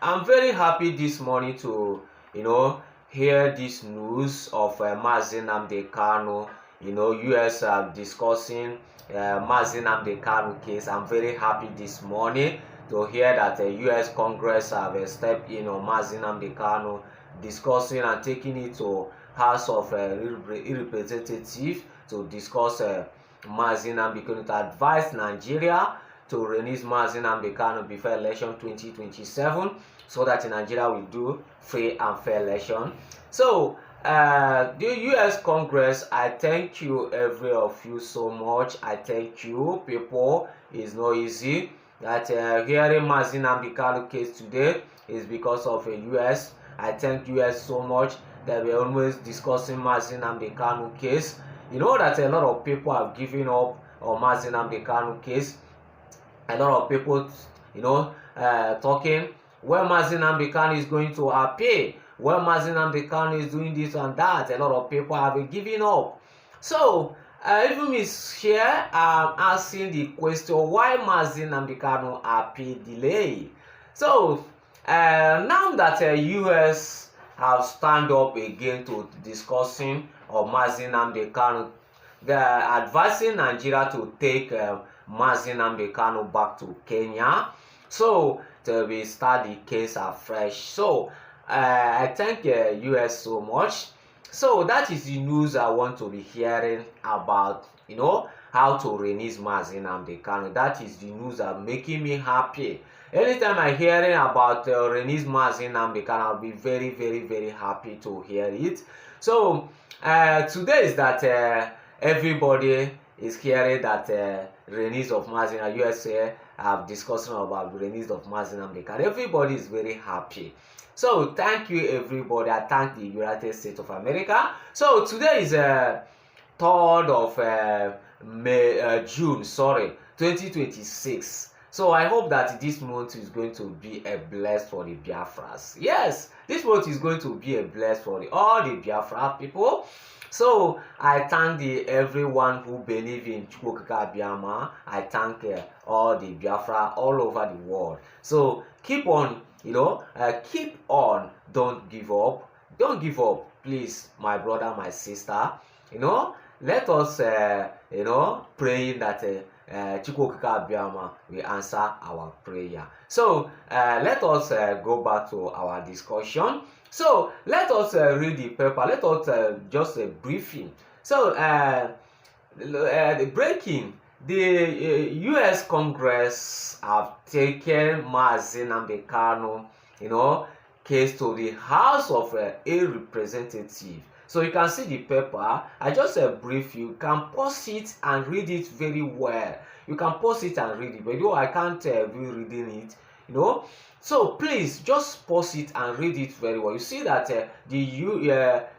I'm very happy this morning to, hear this news of Nnamdi Kanu. US discussing Nnamdi Kanu case. I'm very happy this morning to hear that the US Congress have stepped in on Nnamdi Kanu, discussing and taking it to House of Representatives to discuss Nnamdi Kanu, to advise Nigeria to release Nnamdi Kanu before election 2027, so that in Nigeria we do free and fair election. So the US Congress, I thank you, every of you, so much. I thank you, people. It's not easy that hearing Nnamdi Kanu case today is because of a US. I thank US so much that we're always discussing Nnamdi Kanu case. You know that a lot of people have given up on Nnamdi Kanu case. A lot of people, talking when Nnamdi Kanu is going to appear, when Nnamdi Kanu is doing this and that. A lot of people have been giving up. So even me here, I'm asking the question, why Nnamdi Kanu appear delay? So now that US have stand up again to discussing of Nnamdi Kanu, they are advising Nigeria to take Nnamdi Kanu back to Kenya, so to restart the case afresh. So I thank US so much. So that is the news I want to be hearing about, how to release Nnamdi Kanu. That is the news that making me happy. Anytime I hearing about release Nnamdi Kanu, I'll be very, very, very happy to hear it. So today is that everybody is hearing that release of Nnamdi. USA have discussing about the release of Nnamdi Kanu. Everybody is very happy. So thank you, everybody. I thank the United States of America. So today is 3rd of June, 2026. So I hope that this month is going to be a bless for the biafras. Yes, this month is going to be a bless for all the Biafra people. So I thank everyone who believe in Biama. I thank all the Biafra all over the world. So keep on, keep on. Don't give up. Don't give up, please, my brother, my sister. Let us, praying that Biama will answer our prayer. So let us go back to our discussion. So let us read the paper. Let us just a briefing. So the breaking. The US Congress have taken Nnamdi Kanu, case to the House of Representatives. So you can see the paper. I just brief you. You can pause it and read it very well. You can pause it and read it, but I can't be reading it. So please just pause it and read it very well. You see that the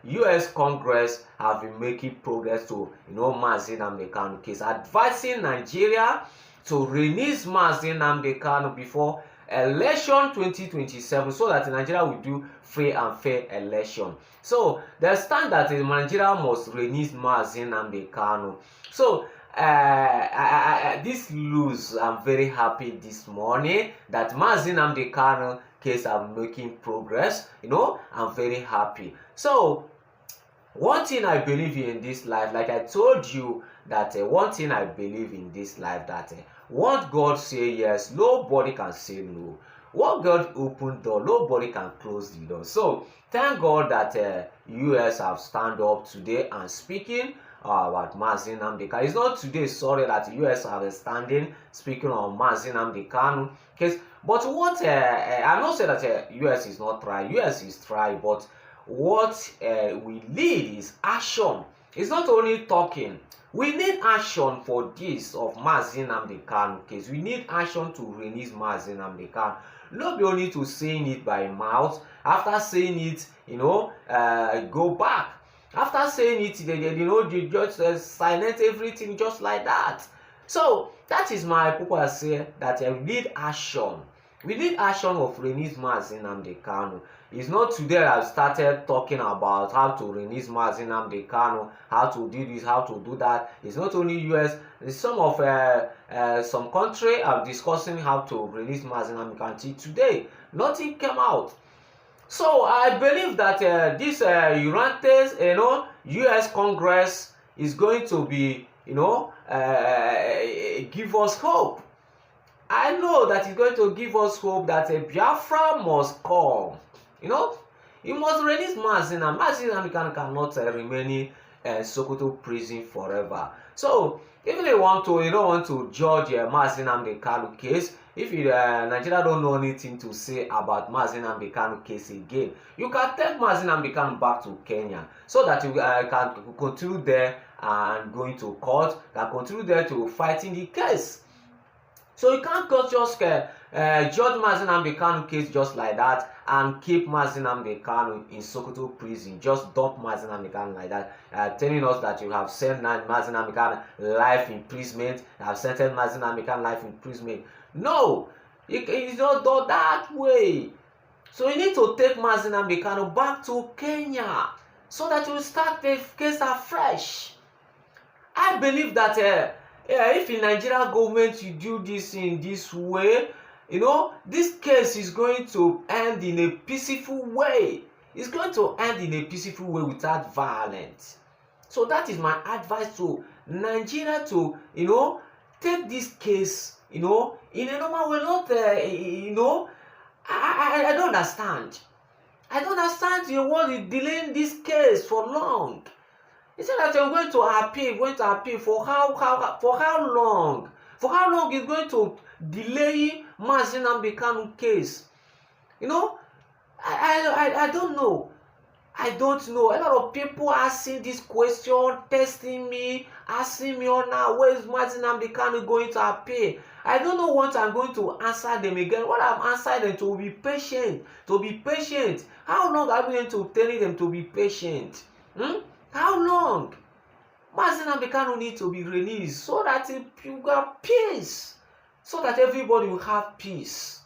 US Congress have been making progress to Nnamdi Kanu case, advising Nigeria to release Nnamdi Kanu before election 2027, so that Nigeria will do free and fair election. So they stand that Nigeria must release Nnamdi Kanu. So this news, I'm very happy this morning that Nnamdi Kanu case are making progress. I'm very happy. So one thing I believe in this life, like I told you, that one thing I believe in this life, that what God say yes, nobody can say no. What God opened door, nobody can close the door. So thank God that US have stand up today and speaking about Nnamdi Kanu. It's not today, sorry, that the US are standing speaking on Nnamdi Kanu case. But what I'm not saying that US is not trying. US is trying, but what we need is action. It's not only talking. We need action for this of Nnamdi Kanu case. We need action to release Nnamdi Kanu. Not be only to saying it by mouth. After saying it, go back. After saying it, they just silence everything just like that. So that is my people say that we need action. We need action of release Nnamdi Kanu. It's not today I've started talking about how to release Nnamdi Kanu, how to do this, how to do that. It's not only US. Some of some country are discussing how to release Nnamdi Kanu. Today, nothing came out. So I believe that this United, US Congress is going to be, give us hope. I know that it's going to give us hope that a Biafra must come. You must release Nnamdi. Nnamdi cannot remain in Sokoto prison forever. So even if you don't want to judge Nnamdi Kanu case, if Nigeria don't know anything to say about Nnamdi Kanu case again, you can take Nnamdi Kanu back to Kenya so that you can continue there and going to court, can continue there to fighting the case. So you can't just judge Nnamdi Kanu case just like that and keep Nnamdi Kanu in Sokoto prison. Just dump Nnamdi Kanu like that, telling us that you have sent Nnamdi Kanu life imprisonment, you have sentenced Nnamdi Kanu life imprisonment. No, it's not done that way. So you need to take Nnamdi Kanu back to Kenya so that you start the case afresh. I believe that if in Nigeria government you do this in this way, this case is going to end in a peaceful way. It's going to end in a peaceful way without violence. So that is my advice to Nigeria to, take this case, in a normal way. Not, I don't understand. I don't understand the world is delaying this case for long. He said that you're going to appeal for how long? For how long is going to delay Nnamdi Kanu case? I don't know. I don't know. A lot of people asking this question, testing me, asking me now, where is Nnamdi Kanu going to appeal? I don't know what I'm going to answer them again. What I'm answering them to be patient, How long are we going to tell them to be patient? How long? Nnamdi Kanu needs to be released so that you got peace, so that everybody will have peace.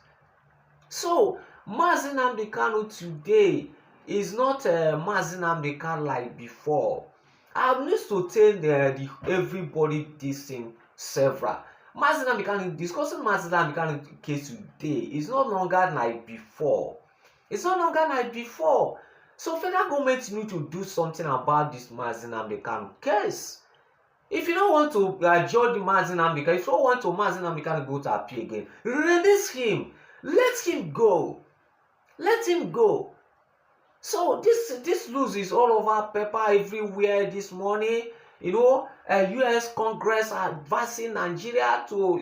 So Nnamdi Kanu today is not Nnamdi Kanu like before. I need to tell everybody this thing several. Nnamdi Kanu, discussing Nnamdi Kanu case today is no longer like before. It's no longer like before. So federal government need to do something about this Nnamdi Kanu case. If you don't want to judge Nnamdi Kanu, if you don't want to Nnamdi Kanu go to appeal again, release him. Let him go. Let him go. So this news is all over paper everywhere this morning. US Congress advising Nigeria to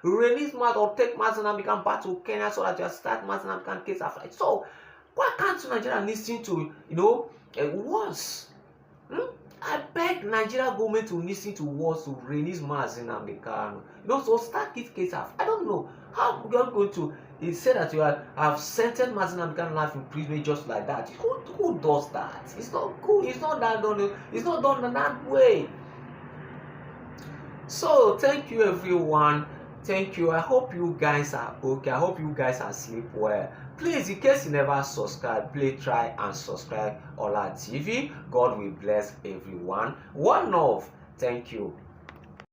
release or take Nnamdi Kanu back to Kenya so that you start Nnamdi Kanu case after. So why can't Nigeria listen to words? I beg Nigeria government to listen to words to release Nnamdi Kanu. So start this case after. I don't know how you're going to. He said that you have sentenced Nnamdi Kanu life imprisonment just like that. Who does that? It's not good. It's not that done. It's not done in that way. So thank you everyone. Thank you. I hope you guys are okay. I hope you guys are sleep well. Please, in case you never subscribe, please try and subscribe on our TV. God will bless everyone. One love. Thank you.